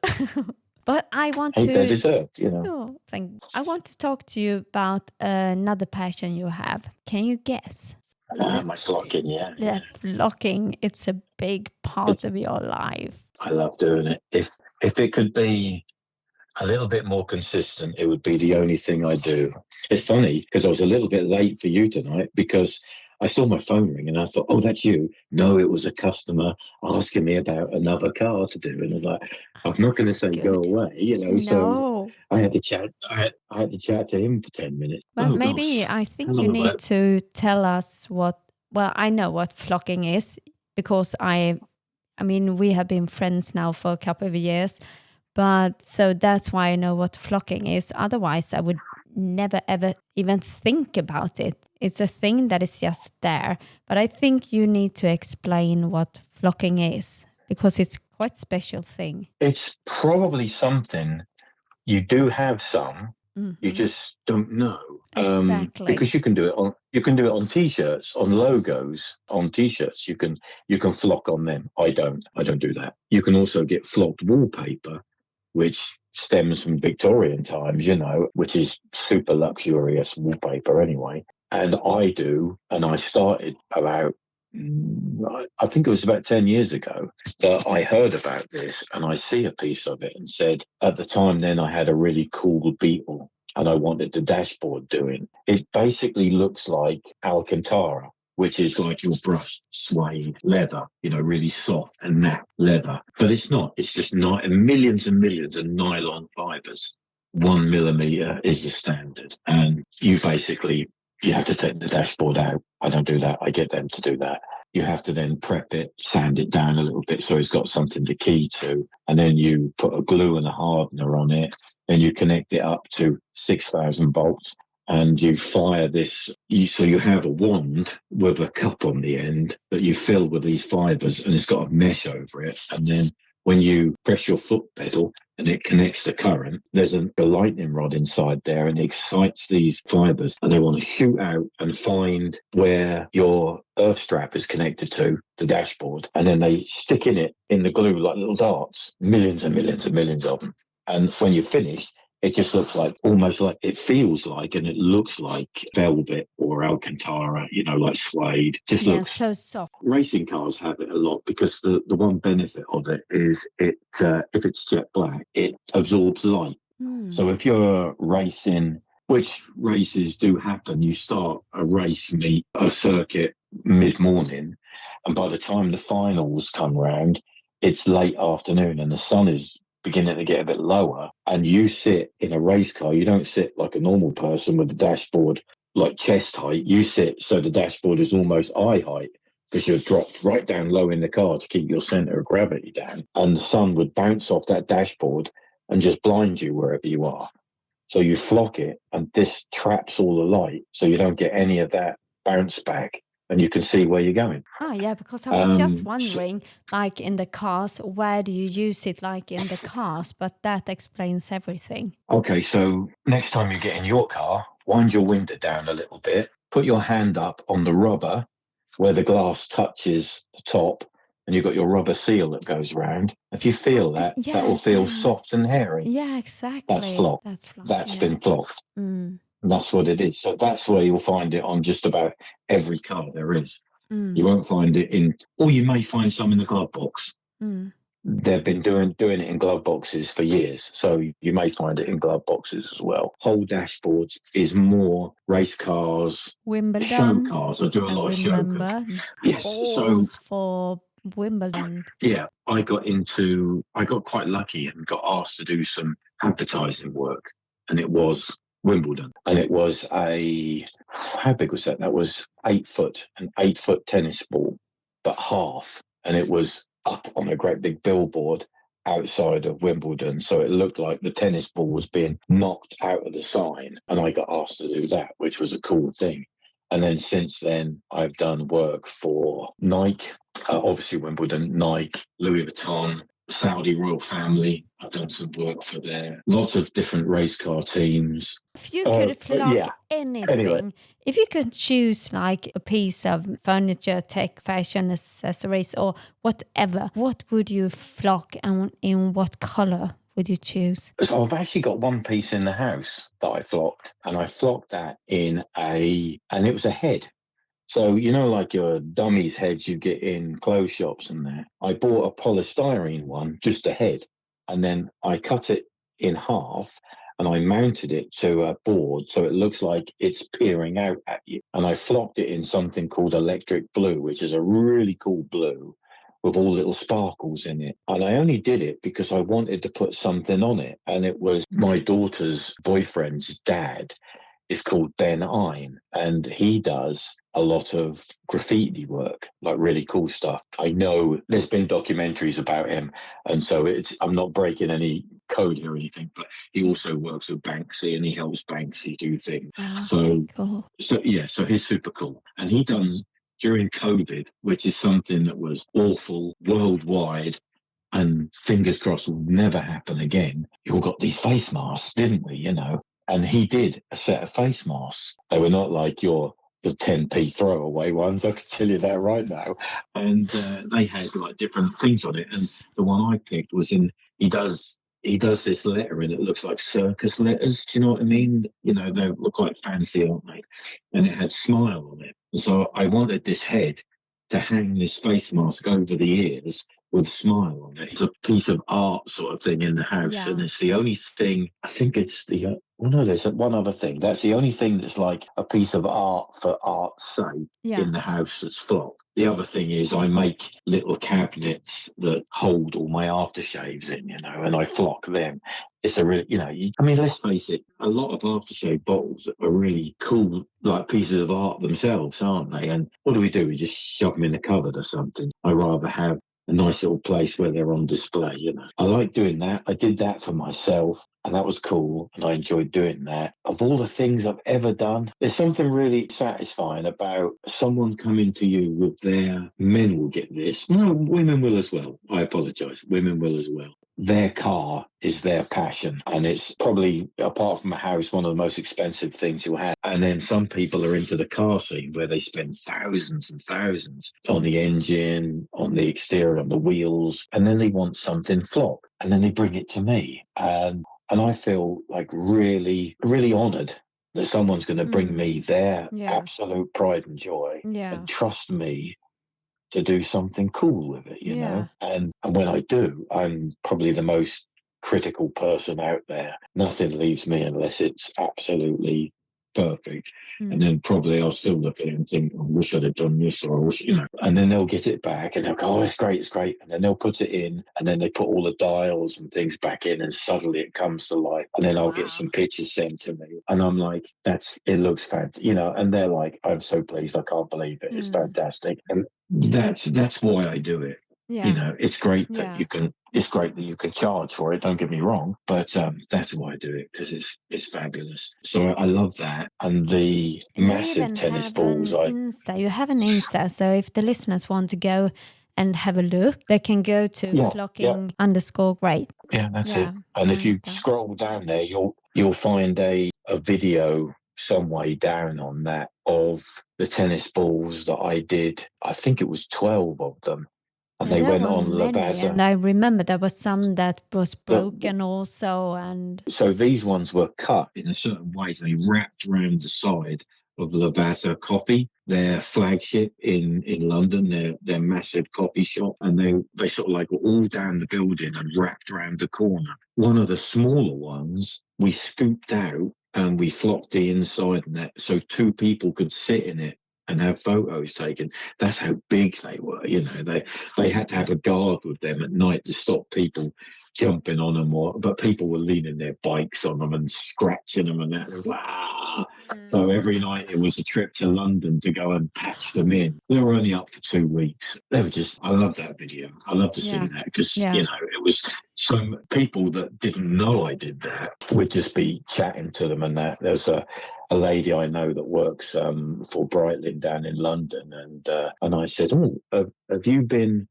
But I want Hey, they're to, deserved. I want to talk to you about another passion you have. Can you guess? My flocking, yeah. The flocking, it's a big part of your life. I love doing it. If it could be a little bit more consistent, it would be the only thing I do. It's funny because I was a little bit late for you tonight because I saw my phone ring and I thought, oh, that's you. No, it was a customer asking me about another car to do. And I was like, I'm not going to That's say go good. away, so No. I had to chat. I had to chat to him for 10 minutes. But Oh, maybe gosh. I How think you long have I? need to tell us well, I know what flocking is because I mean, we have been friends now for a couple of years, but so that's why I know what flocking is. Otherwise, I would never ever even think about it. It's a thing that is just there. But I think you need to explain what flocking is because it's quite a special thing. It's probably something you do have some. You just don't know. Exactly. Because you can do it on t-shirts, on logos, on t-shirts. You can flock on them. I don't do that. You can also get flocked wallpaper, which stems from Victorian times, which is super luxurious wallpaper anyway. And I started about, I think it was about 10 years ago that I heard about this and I see a piece of it and said, at the time then I had a really cool Beetle and I wanted the dashboard doing. It basically looks like Alcantara, which is like your brushed suede leather, really soft and matte leather. But it's not. It's just millions and millions of nylon fibers. 1 millimeter is the standard. And you have to take the dashboard out. I don't do that. I get them to do that. You have to then prep it, sand it down a little bit so it's got something to key to. And then you put a glue and a hardener on it. Then you connect it up to 6,000 volts and you fire this. So you have a wand with a cup on the end that you fill with these fibers and it's got a mesh over it. And then when you press your foot pedal and it connects the current, there's a lightning rod inside there and it excites these fibers and they want to shoot out and find where your earth strap is connected to the dashboard. And then they stick in the glue like little darts, millions and millions and millions of them. And when you're finished, it just looks like almost like it feels like and it looks like velvet or Alcantara, like suede. Just looks so soft. Racing cars have it a lot because the one benefit of it is if it's jet black, it absorbs light. So if you're racing, which races do happen, you start a race meet, a circuit mid-morning, and by the time the finals come round, it's late afternoon and the sun is beginning to get a bit lower and you sit in a race car. You don't sit like a normal person with the dashboard like chest height. You sit so the dashboard is almost eye height because you're dropped right down low in the car to keep your center of gravity down. And the sun would bounce off that dashboard and just blind you wherever you are. So you flock it and this traps all the light so you don't get any of that bounce back and you can see where you're going. Oh, yeah, because I was just So, wondering, like in the cars, where do you use it, like in the cars? But that explains everything. okay, so next time you get in your car, wind your window down a little bit, put your hand up on the rubber where the glass touches the top, and you've got your rubber seal that goes round. If you feel that, that will feel soft and hairy. Yeah, exactly. That's flock. That's yeah. been flocked. That's what it is. So that's where you'll find it on just about every car there is. You won't find it in, or you may find some in the glove box. They've been doing it in glove boxes for years, so you may find it in glove boxes as well. Whole dashboards is more race cars, Wimbledon. show cars. I do a lot of show cars. Remember Yes, balls for Wimbledon. yeah, I got quite lucky and got asked to do some advertising work, and it was Wimbledon, and it was how big was that? That was 8 foot, an 8 foot tennis ball, but half, and it was up on a great big billboard outside of Wimbledon, so it looked like the tennis ball was being knocked out of the sign, and I got asked to do that, which was a cool thing. And then since then, I've done work for Nike, obviously Wimbledon, Nike, Louis Vuitton, Saudi royal family. I've done some work for there. Lots of different race car teams. If you could flock anything, Anyway. if you could choose like a piece of furniture, tech, fashion, accessories, or whatever, what would you flock and in what color would you choose? So I've actually got one piece in the house that I flocked, and I flocked that and it was a head. So, like your dummies heads you get in clothes shops and there. I bought a polystyrene one, just a head, and then I cut it in half and I mounted it to a board so it looks like it's peering out at you. And I flocked it in something called electric blue, which is a really cool blue with all little sparkles in it. And I only did it because I wanted to put something on it. And it was my daughter's boyfriend's dad is called Ben Ein, and he does a lot of graffiti work, like really cool stuff. I know there's been documentaries about him, and so I'm not breaking any code or anything, but he also works with Banksy and he helps Banksy do things. Okay, cool. So he's super cool. And he done during COVID, which is something that was awful worldwide and fingers crossed will never happen again. You all got these face masks, didn't we? And he did a set of face masks. They were not like the 10p throwaway ones. I can tell you that right now. And they had like different things on it. And the one I picked was he does this lettering. It looks like circus letters. Do you know what I mean? They look quite fancy, aren't they? And it had smile on it. And so I wanted this head to hang this face mask over the ears with a smile on it. It's a piece of art sort of thing in the house, and it's the only thing. I think it's no, there's one other thing. That's the only thing that's like a piece of art for art's sake in the house that's flocked. The other thing is I make little cabinets that hold all my aftershaves in, and I flock them. It's a really, let's face it, a lot of aftershave bottles are really cool, like pieces of art themselves, aren't they? And what do? We just shove them in the cupboard or something. I rather have a nice little place where they're on display, I like doing that. I did that for myself, and that was cool, and I enjoyed doing that. Of all the things I've ever done, there's something really satisfying about someone coming to you with men will get this. No, women will as well. I apologise. Women will as well. Their car is their passion, and it's probably, apart from a house, one of the most expensive things you'll have. And then some people are into the car scene where they spend thousands and thousands on the engine, on the exterior, on the wheels, and then they want something flock, and then they bring it to me. And I feel like really, really honoured that someone's going to bring me their absolute pride and joy and trust me to do something cool with it, And when I do, I'm probably the most critical person out there. Nothing leaves me unless it's absolutely perfect. And then probably I'll still look at it and think, I wish I'd have done this, or I wish, and then they'll get it back and they'll go, oh, it's great. And then they'll put it in, and then they put all the dials and things back in, and suddenly it comes to life. And then I'll get some pictures sent to me, and I'm like, it looks fantastic, and they're like, I'm so pleased, I can't believe it. It's fantastic. And that's why I do it. You know, it's great that Yeah. you can. It's great that you can charge for it. Don't get me wrong, but that's why I do it, because it's fabulous. So I love that, and the And you massive even tennis have balls. an Insta. You have an Insta. So if the listeners want to go and have a look, they can go to Yeah, yeah, flocking_great. yeah. That's it. Yeah, And your if you Insta. scroll down there, you'll find a video some way down on that of the tennis balls that I did. I think it was 12 of them, and Yeah, they there went were on many, and Lavazza. I remember there was some that was The, broken also, and So these ones were cut in a certain way. They wrapped around the side of Lavazza Coffee, their flagship in London, their massive coffee shop, and they sort of like were all down the building and wrapped around the corner. One of the smaller ones we scooped out and we flocked the inside in that so two people could sit in it and have photos taken. That's how big they were. You know, they had to have a guard with them at night to stop people jumping on them, but people were leaning their bikes on them and scratching them and that. Wow. So every night it was a trip to London to go and patch them in. They were only up for 2 weeks. They were just, I love that video. I love to see that because, yeah, it was some people that didn't know I did that would just be chatting to them and that. There's a lady I know that works for Breitling down in London, and I said, "Oh, have you been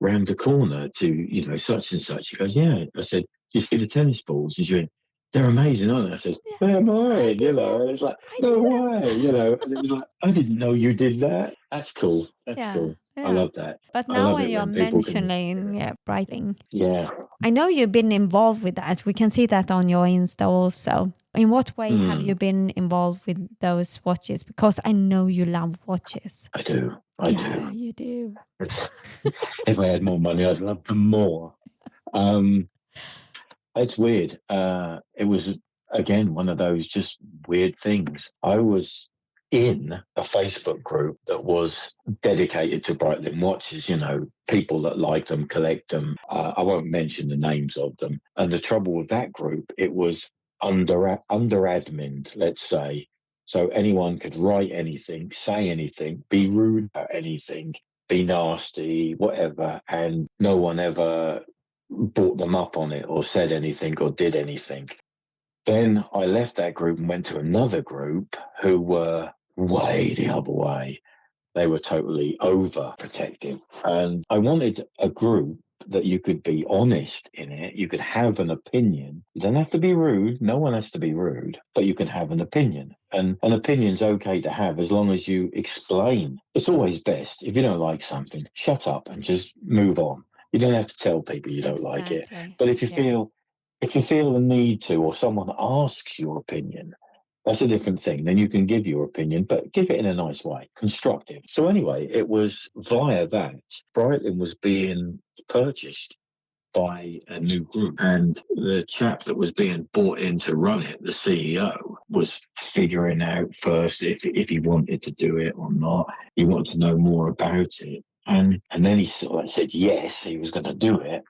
round the corner to such and such?" She goes, "Yeah." I said, "You see the tennis balls?" And she went, "They're amazing, aren't they?" I said, yeah. "They're I mine," did and it's like, I "No did way," and it was like, "I didn't know you did that." That's cool. That's Yeah, cool. I yeah. love that. But I now love when it you're when people can. mentioning writing, Yeah. I know you've been involved with that. We can see that on your Insta also. In what way have you been involved with those watches? Because I know you love watches. I do. I Yeah, do. you do. If I had more money, I'd love them more. Um, It's weird. It was, again, one of those just weird things. I was in a Facebook group that was dedicated to Breitling watches, people that like them, collect them. I won't mention the names of them. And the trouble with that group, it was under admin, let's say. So anyone could write anything, say anything, be rude about anything, be nasty, whatever, and no one ever brought them up on it or said anything or did anything. Then I left that group and went to another group who were way the other way. They were totally overprotective. And I wanted a group that you could be honest in it. You could have an opinion. You don't have to be rude. No one has to be rude, but you can have an opinion. And an opinion's okay to have as long as you explain. It's always best. If you don't like something, shut up and just move on. You don't have to tell people you don't like it. Exactly. But if you Yeah. feel the need to, or someone asks your opinion, that's a different thing. Then you can give your opinion, but give it in a nice way, constructive. So anyway, it was via that Breitling was being purchased by a new group, and the chap that was being brought in to run it, the CEO, was figuring out first if he wanted to do it or not. He wanted to know more about it, and then he sort of said yes, he was going to do it.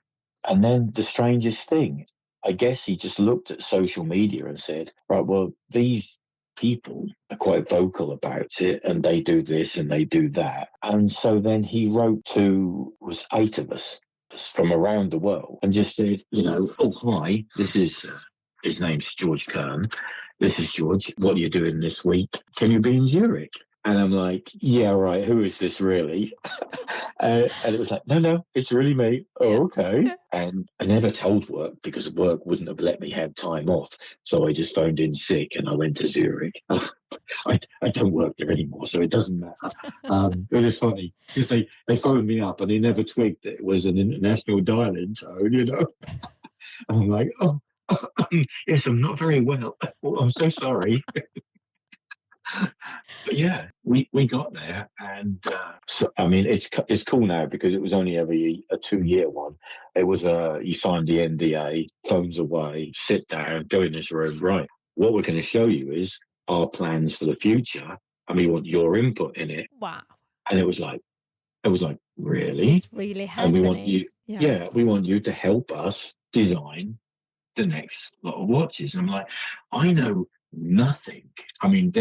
And then the strangest thing, I guess he just looked at social media and said, right, well, these people are quite vocal about it and they do this and they do that. And so then he wrote to, was 8 of us from around the world and just said, "Oh, hi, this is, his name's George Kern. This is George. What are you doing this week? Can you be in Zurich?" And I'm like, "Yeah, right. Who is this really?" And it was like, no, it's really me. Yeah. Oh, okay. And I never told work because work wouldn't have let me have time off. So I just phoned in sick and I went to Zurich. I don't work there anymore, so it doesn't matter. It was funny because they phoned me up and they never twigged that it was an international dialing tone. And I'm like, "Oh, yes, I'm not very well. Oh, I'm so sorry." But yeah, we got there, and so, I mean, it's cool now because it was only ever a 2-year one. It was you signed the NDA, phones away, sit down, go in this room. Right, what we're going to show you is our plans for the future, and we want your input in it. Wow. And it was like Is really, this really and we want happening? you, Yeah. yeah, we want you to help us design the next lot of watches. I'm like, I know nothing. I mean,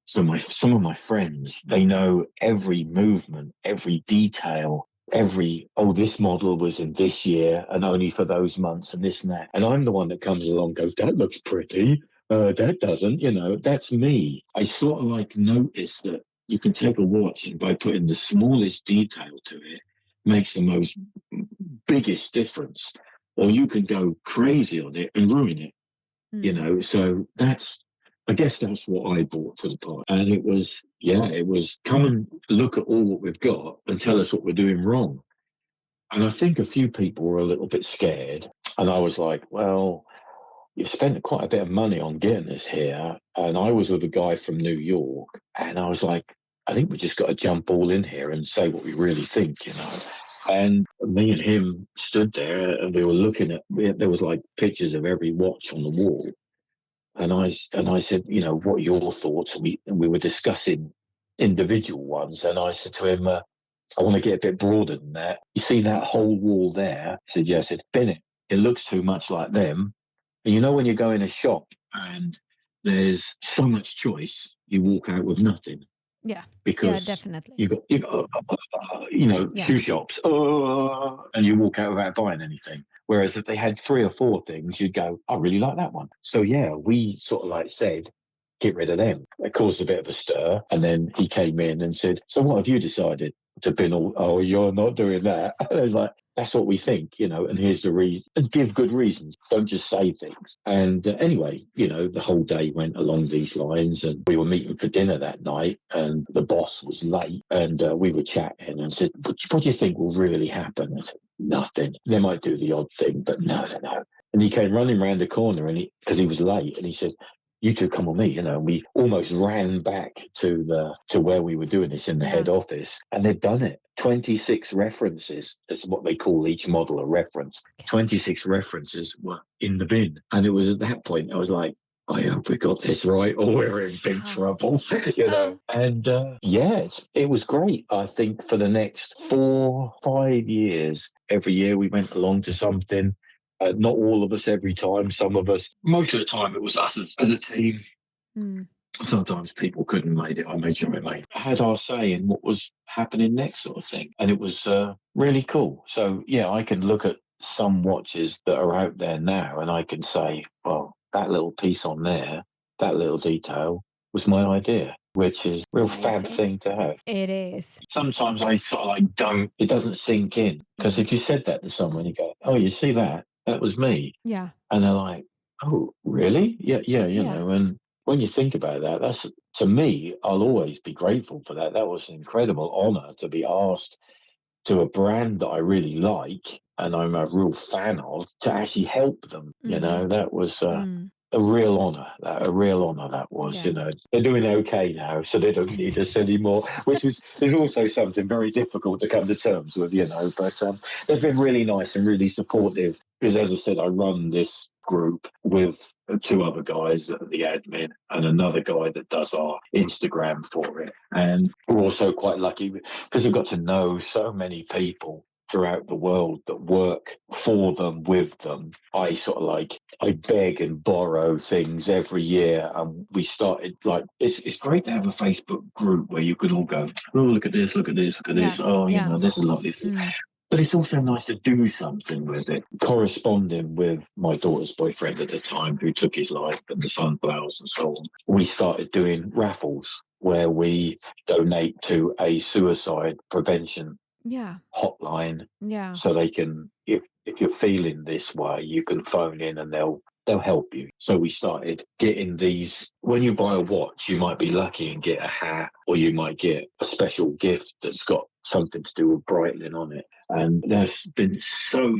some of my friends, they know every movement, every detail this model was in this year and only for those months and this and that. And I'm the one that comes along and goes, that looks pretty. That doesn't, that's me. I sort of like notice that you can take a watch and by putting the smallest detail to it makes the most biggest difference. Or you can go crazy on it and ruin it, So I guess that's what I brought to the party. And it was come and look at all what we've got and tell us what we're doing wrong. And I think a few people were a little bit scared. And I was like, well, you've spent quite a bit of money on getting this here. And I was with a guy from New York. And I was like, I think we just got to jump all in here and say what we really think. And me and him stood there and we were looking there was like pictures of every watch on the wall. And I said, what are your thoughts? And we were discussing individual ones. And I said to him, I want to get a bit broader than that. You see that whole wall there? He said, yes. I said, bin it. It looks too much like them. And when you go in a shop and there's so much choice, you walk out with nothing. Yeah. Because definitely. you got shoe shops, and you walk out without buying anything. Whereas if they had 3 or 4 things, you'd go, I really like that one. So yeah, we sort of like said, get rid of them. It caused a bit of a stir. And then he came in and said, so what have you decided? To bin all, oh, you're not doing that. I was like, that's what we think, and here's the reason. And give good reasons. Don't just say things. And anyway, the whole day went along these lines. And we were meeting for dinner that night. And the boss was late. And we were chatting and said, what do you think will really happen? I said, nothing. They might do the odd thing, but no. And he came running around the corner because he was late. And he said, you two come with me, and we almost ran back to where we were doing this in the head office, and they'd done it. 26 references is what they call each model a reference. 26 references were in the bin. And it was at that point I was like, I hope we got this right or we're in big trouble, And it was great. I think for the next 4-5 years, every year we went along to something. Not all of us every time. Some of us, most of the time, it was us as a team. Sometimes people couldn't make it. I made sure it made. I had our say in what was happening next, sort of thing, and it was really cool. So yeah, I can look at some watches that are out there now, and I can say, well, that little piece on there, that little detail was my idea, which is a real fab thing to have. It is. Sometimes I sort of like it doesn't sink in, because if you said that to someone, you go, oh, you see that? That was me. Yeah. And they're like, oh, really? Yeah, and when you think about that, that's, to me, I'll always be grateful for that. That was an incredible honor to be asked to a brand that I really like and I'm a real fan of to actually help them. That was a real honor. A real honor that was. They're doing okay now, so they don't need us anymore, which is also something very difficult to come to terms with. But they've been really nice and really supportive. Because as I said, I run this group with 2 other guys, the admin, and another guy that does our Instagram for it. And we're also quite lucky because we've got to know so many people throughout the world that work for them, with them. I beg and borrow things every year. And we started it's great to have a Facebook group where you can all go, oh, look at this, look at this, look at this. Oh, this is lovely. But it's also nice to do something with it. Corresponding with my daughter's boyfriend at the time, who took his life, and the sunflowers and so on, we started doing raffles where we donate to a suicide prevention hotline. Yeah. So they can, if you're feeling this way, you can phone in and they'll help you. So we started getting these. When you buy a watch, you might be lucky and get a hat, or you might get a special gift that's got something to do with Breitling on it. And they've been so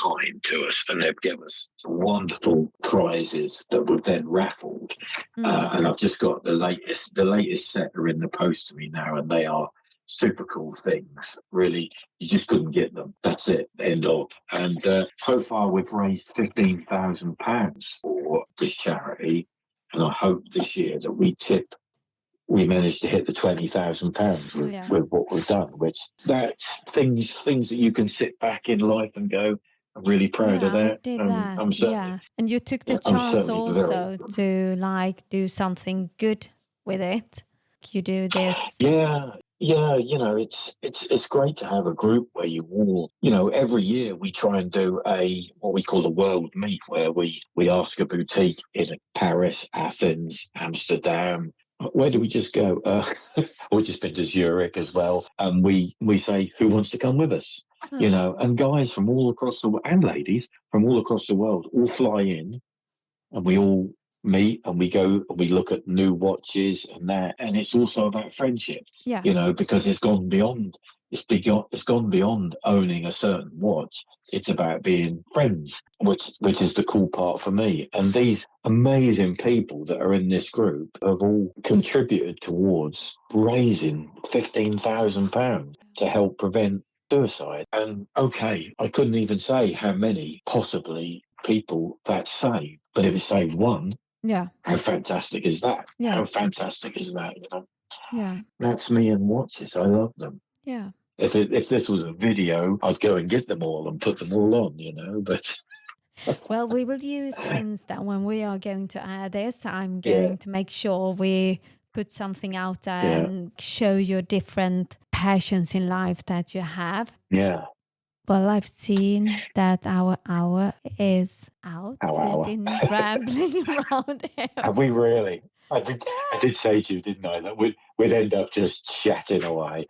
kind to us, and they've given us some wonderful prizes that we've then raffled. And I've just got the latest set are in the post to me now, and they are super cool things. Really, you just couldn't get them. That's it. End of. And so far, we've raised £15,000 for this charity, and I hope this year that we managed to hit the £20,000 with what we've done. Which that's things that you can sit back in life and go, I'm really proud of that. I did that. I'm certainly, and you took the chance also to do something good with it. You do this. Yeah. Yeah, it's great to have a group where you all, every year we try and do what we call a world meet, where we ask a boutique in Paris, Athens, Amsterdam. Where do we just go? We've just been to Zurich as well, and we say who wants to come with us, Oh, and guys from all across and ladies from all across the world all fly in, and we all meet and we go and we look at new watches and that, and it's also about friendship, yeah, because it's gone beyond owning a certain watch. It's about being friends, which is the cool part for me. And these amazing people that are in this group have all contributed towards raising £15,000 to help prevent suicide. And okay, I couldn't even say how many possibly people that saved, but if it saved one, yeah, how fantastic is that? yeah, How fantastic is that? yeah, That's me and watches. I love them. yeah. If this was a video, I'd go and get them all and put them all on, But Well, we will use Insta when we are going to air this. I'm yeah, going to make sure we put something out there yeah, and show your different passions in life that you have. yeah. Well, I've seen that our hour is out. We've Hour. been rambling around here. Have we really? I did say to you, didn't I, that we'd end up just chatting away.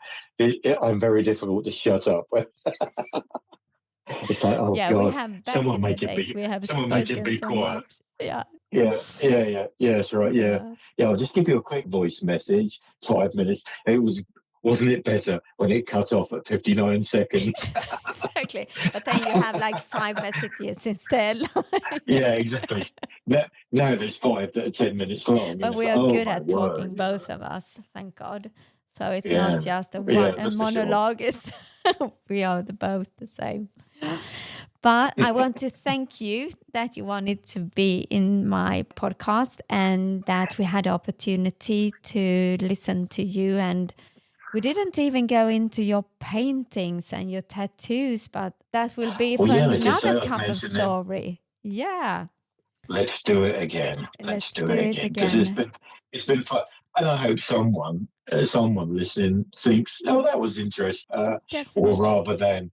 I'm very difficult to shut up. It's like, oh Yeah, we God, have back in the days, we have someone make it spoken be so quiet. much. Yeah, Yeah, that's right. Yeah, yeah. yeah. I'll just give you a quick voice message, 5 minutes. Wasn't it better when it cut off at 59 seconds? Exactly. But then you have like 5 messages instead. Yeah, exactly. Now there's five that are 10 minutes long, and But it's we like, are oh good my at word. talking, both of us, thank God. So it's not Yeah, just yeah, a that's for sure. monologue. It's we are both the same. But I want to thank you that you wanted to be in my podcast and that we had the opportunity to listen to you. And we didn't even go into your paintings and your tattoos, but that will be Well, for yeah, because another I've cup of mentioned them. story. Yeah, Let's do it again. Let's let's do do it it again because it's again. been fun, and I hope someone listening thinks, oh, that was interesting, or Definitely. rather than,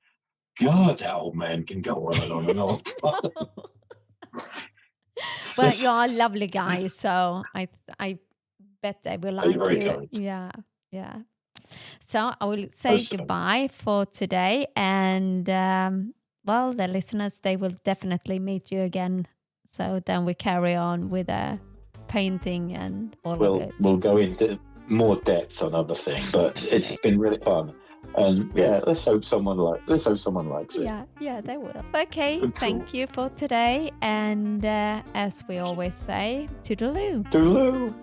God, that old man can go on and on and on. Well, you are a lovely guy, so I bet they will You're like very you. kind. Yeah, yeah. So I will say Awesome. goodbye for today, and well, the listeners, they will definitely meet you again. So then we carry on with painting and all of it. We'll go into more depth on other things, but it's been really fun. And yeah, let's hope someone likes it. Yeah, yeah, they will. Okay, Cool. thank you for today, and as we always say, toodaloo. Toodaloo.